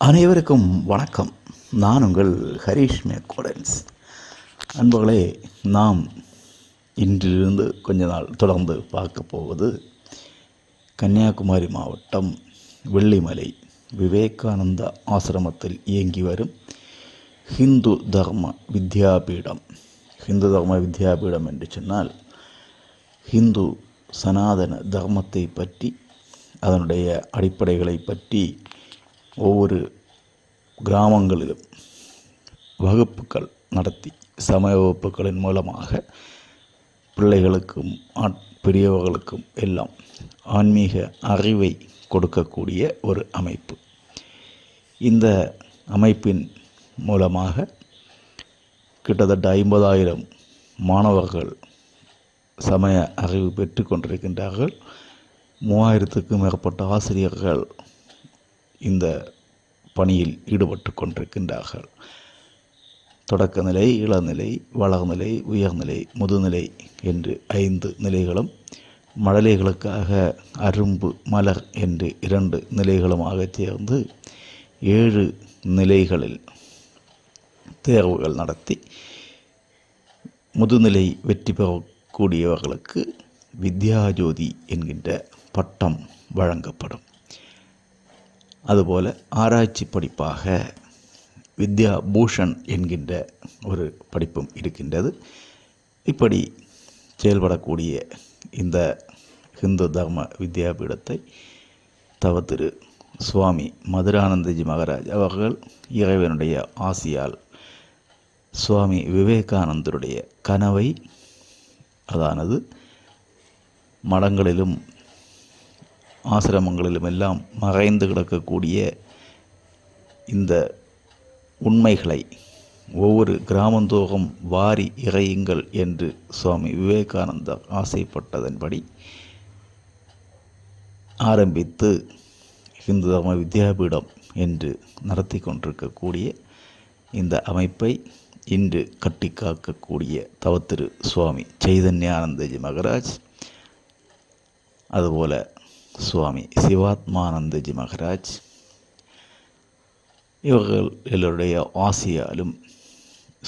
அனைவருக்கும் வணக்கம். நான் உங்கள் ஹரிஷ் மேக்கோடன்ஸ். அன்பர்களே, நாம் இன்றிலிருந்து கொஞ்ச நாள் தொடர்ந்து பார்க்க போவது கன்னியாகுமரி மாவட்டம் வெள்ளிமலை விவேகானந்தா ஆசிரமத்தில் இயங்கி வரும் ஹிந்து தர்ம வித்யாபீடம். ஹிந்து தர்ம வித்யாபீடம் என்று சொன்னால் ஹிந்து சனாதன தர்மத்தை பற்றி, அதனுடைய அடிப்படைகளை பற்றி ஒவ்வொரு கிராமங்களிலும் வகுப்புகள் நடத்தி, சமய வகுப்புகளின் மூலமாக பிள்ளைகளுக்கும் பெரியவர்களுக்கும் எல்லாம் ஆன்மீக அறிவை கொடுக்கக்கூடிய ஒரு அமைப்பு. இந்த அமைப்பின் மூலமாக கிட்டத்தட்ட 50,000 மாணவர்கள் சமய அறிவு பெற்று கொண்டிருக்கின்றார்கள். 3000க்கும் மேற்பட்ட ஆசிரியர்கள் இந்த பணியில் ஈடுபட்டு கொண்டிருக்கின்றார்கள். தொடக்க நிலை, இளநிலை, வளர்நிலை, உயர்நிலை, முதுநிலை என்று 5 நிலைகளும், மழலைகளுக்காக அரும்பு, மலர் என்று 2 நிலைகளுமாக சேர்ந்து 7 நிலைகளில் தேர்வுகள் நடத்தி முதுநிலை வெற்றி பெறக்கூடியவர்களுக்கு வித்யாஜோதி என்கின்ற பட்டம் வழங்கப்படும். அதுபோல் ஆராய்ச்சி படிப்பாக வித்யா பூஷன் என்கின்ற ஒரு படிப்பும் இருக்கின்றது. இப்படி செயல்படக்கூடிய இந்த ஹிந்து தர்ம வித்யாபீடத்தை திரு சுவாமி மதுரானந்தஜி மகாராஜ் அவர்கள் இறைவனுடைய ஆசியால் சுவாமி விவேகானந்தருடைய கனவை, அதானது மடங்களிலும் ஆசிரமங்களிலும் எல்லாம் மறைந்து கிடக்கக்கூடிய இந்த உண்மைகளை ஒவ்வொரு கிராமந்தோறும் வாரி இறையுங்கள் என்று சுவாமி விவேகானந்தர் ஆசைப்பட்டதன்படி ஆரம்பித்து ஹிந்து தர்ம வித்யாபீடம் என்று நடத்தி கொண்டிருக்கக்கூடிய இந்த அமைப்பை இன்று கட்டி காக்கக்கூடிய திரு சுவாமி சைதன்யானந்தஜி மகாராஜ், அதுபோல சுவாமி சிவாத்மானந்தஜி மகாராஜ், இவர்கள் எல்லோருடைய ஆசியாலும்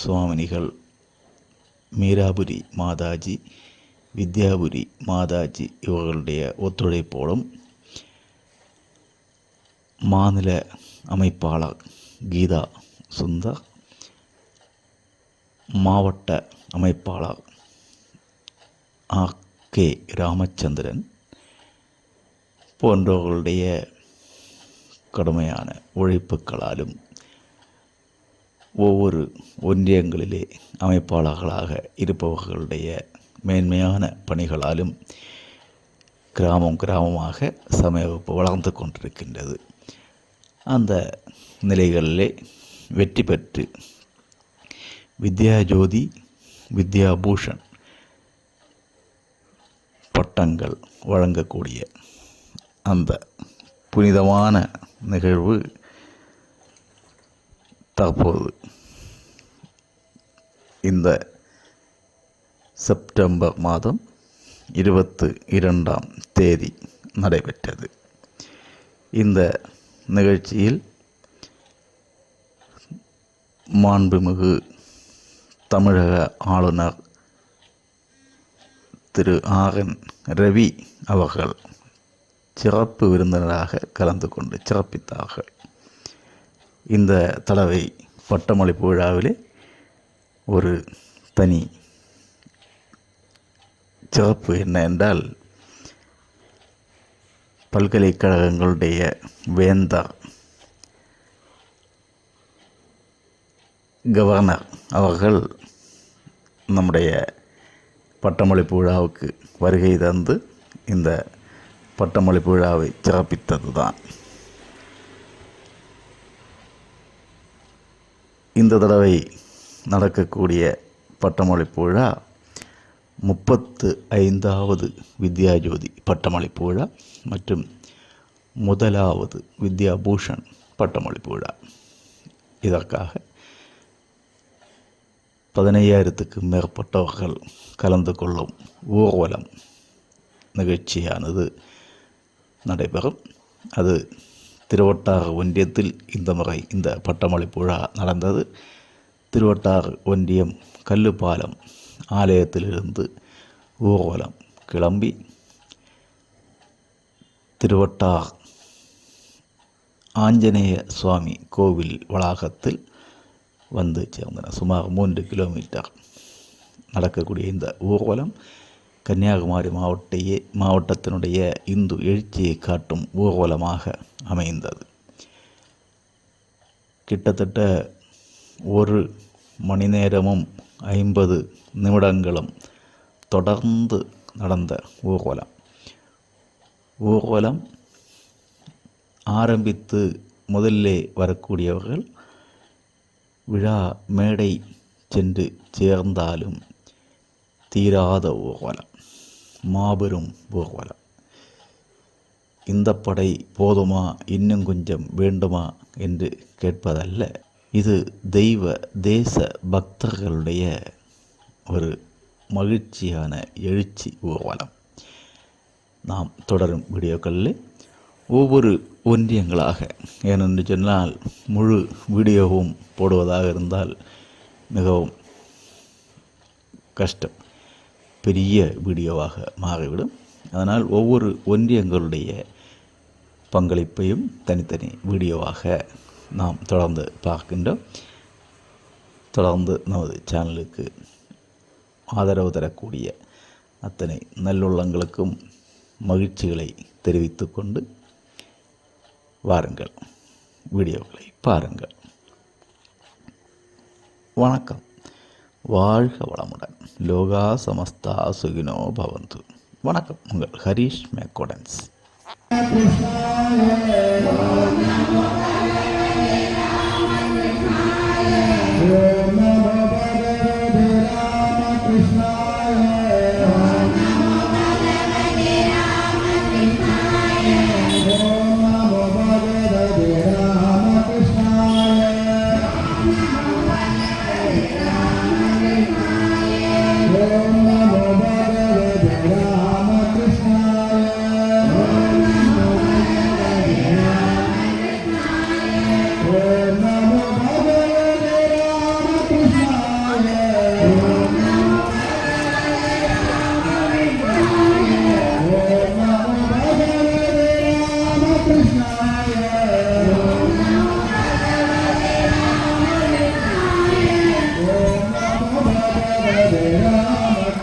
சுவாமினிகள் மீராபுரி மாதாஜி, வித்யாபுரி மாதாஜி இவர்களுடைய ஒத்துழைப்போடும் மாநில அமைப்பாளர் கீதா சுந்தர், மாவட்ட அமைப்பாளர் கே ராமச்சந்திரன் போன்றவர்களுடைய கடுமையான உழைப்புகளாலும், ஒவ்வொரு ஒன்றியங்களிலே அமைப்பாளர்களாக இருப்பவர்களுடைய மேன்மையான பணிகளாலும் கிராமமாக சமய வகுப்பு வளர்ந்து கொண்டிருக்கின்றது. அந்த நிலைகளிலே வெற்றி பெற்று வித்யாஜோதி, வித்யாபூஷன் பட்டங்கள் வழங்கக்கூடிய அந்த புனிதமான நிகழ்வு தற்போது இந்த செப்டம்பர் மாதம் 22ஆம் தேதி நடைபெற்றது. இந்த நிகழ்ச்சியில் மாண்புமிகு தமிழக ஆளுநர் திரு RN ரவி அவர்கள் சிறப்பு விருந்தினராக கலந்து கொண்டு சிறப்பித்தார்கள். இந்த தடவை பட்டமளிப்பு விழாவிலே ஒரு தனி சிறப்பு என்ன என்றால், பல்கலைக்கழகங்களுடைய வேந்தர் கவர்னர் அவர்கள் நம்முடைய பட்டமளிப்பு விழாவுக்கு வருகை தந்து இந்த பட்டமளிப்பு விழாவை சிறப்பித்தது தான். இந்த தடவை நடக்கக்கூடிய பட்டமளிப்பு விழா 35வது வித்யாஜோதி பட்டமளிப்பு விழா மற்றும் முதலாவது வித்யாபூஷன் பட்டமளிப்பு விழா. இதற்காக 15,000க்கும் மேற்பட்டவர்கள் கலந்து கொள்ளும் ஊர்வலம் நிகழ்ச்சியானது நடைபெறும். அது திருவட்டாறு ஒன்றியத்தில் இந்த முறை இந்த பட்டமளிப்பு விழா நடந்தது. திருவட்டாறு ஒன்றியம் கல்லுப்பாலம் ஆலயத்திலிருந்து ஊர்வலம் கிளம்பி திருவட்டார் ஆஞ்சநேய சுவாமி கோவில் வளாகத்தில் வந்து சேர்ந்தன. சுமார் 3 கிலோமீட்டர் நடக்கக்கூடிய இந்த ஊர்வலம் கன்னியாகுமரி மாவட்டத்தினுடைய இந்து எழுச்சியை காட்டும் ஊர்வலமாக அமைந்தது. கிட்டத்தட்ட 1 மணி நேரமும் 50 நிமிடங்களும் தொடர்ந்து நடந்த ஊர்வலம் ஆரம்பித்து முதல்லே வரக்கூடியவர்கள் விழா மேடை சென்று சேர்ந்தாலும் தீராத ஊர்வலம், மாபெரும் ஊர்வலம். இந்த படை போதுமா, இன்னும் கொஞ்சம் வேண்டுமா என்று கேட்பதல்ல. இது தெய்வ தேச பக்தர்களுடைய ஒரு மகிழ்ச்சியான எழுச்சி ஊர்வலம். நாம் தொடரும் வீடியோக்களில் ஒவ்வொரு ஒன்றியங்களாக, ஏனென்று சொன்னால் முழு வீடியோவும் போடுவதாக இருந்தால் மிகவும் கஷ்டம், பெரிய வீடியோவாக மாறிவிடும். அதனால் ஒவ்வொரு ஒன்றியங்களுடைய பங்களிப்பையும் தனித்தனி வீடியோவாக நாம் தொடர்ந்து பார்க்கின்றோம். தொடர்ந்து நமது சேனலுக்கு ஆதரவு தரக்கூடிய அத்தனை நல்லுள்ளங்களுக்கும் மகிழ்ச்சிகளை தெரிவித்து கொண்டு வாருங்கள், வீடியோக்களை பாருங்கள். வணக்கம், வாழ்க வளமுடன். லோகா சமஸ்தா சுகினோ பவந்து. வணக்கம், உங்கள் ஹரீஷ் மேக்கோடன்ஸ்.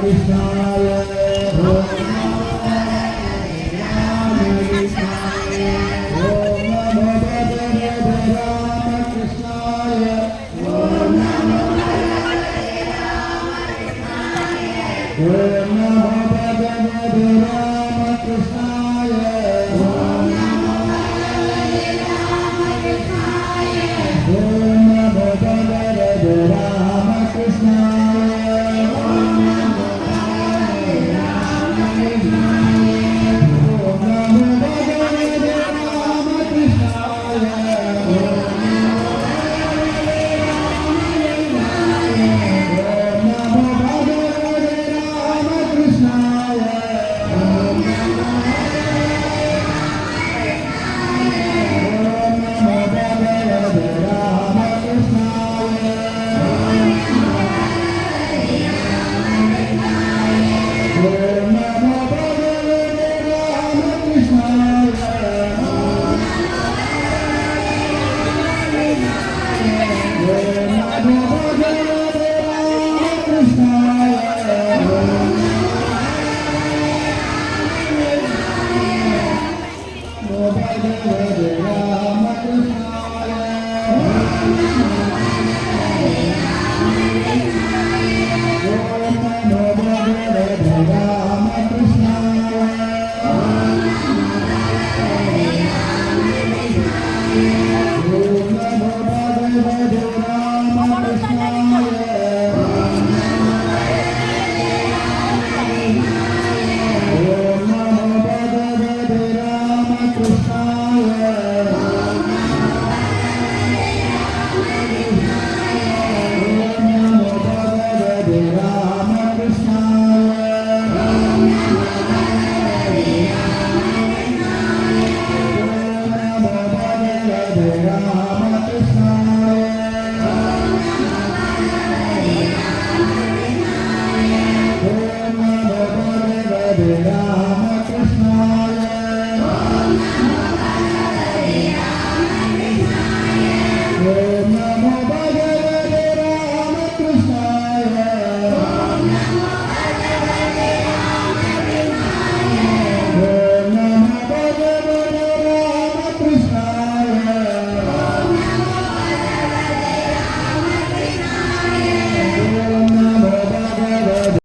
Krishna விடாமல்